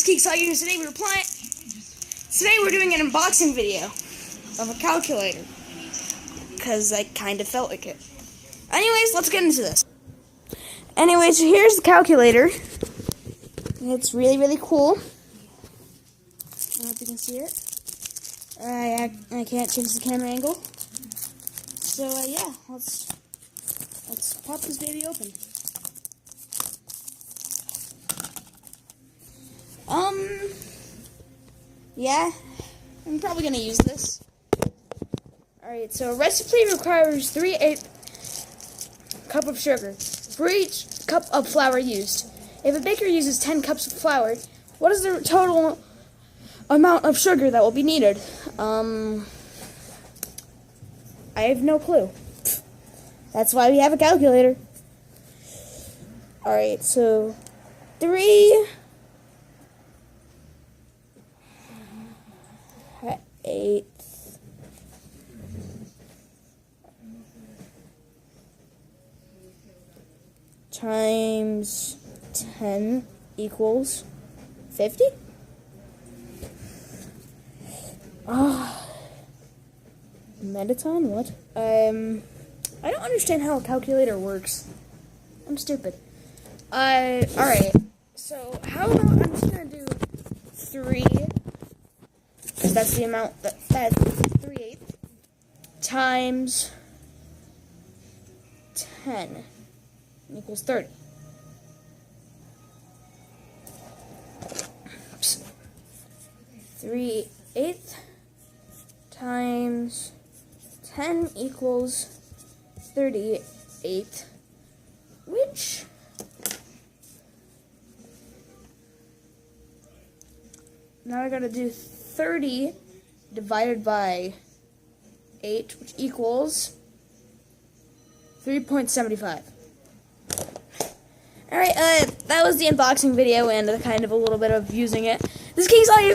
Geeks Today we're doing an unboxing video of a calculator because I kind of felt like it. Anyways, let's get into this. Anyways, here's the calculator. It's really cool. I don't know if you can see it. I can't change the camera angle. So yeah, let's pop this baby open. Yeah, I'm probably gonna use this. Alright, so a recipe requires 3/8 cup of sugar for each cup of flour used. If a baker uses 10 cups of flour, what is the total amount of sugar that will be needed? I have no clue. That's why we have a calculator. Alright, so 3/8 times 10 equals 50? Metaton? What? I don't understand how a calculator works. I'm stupid. Alright. So, how about I'm just gonna do 3, because that's the amount that's 3/8 times 10 equals 30. Oops. 3/8 times 10 equals 38, which now I gotta do 30 divided by 8, which equals 3.75. Alright, that was the unboxing video and kind of a little bit of using it. This case I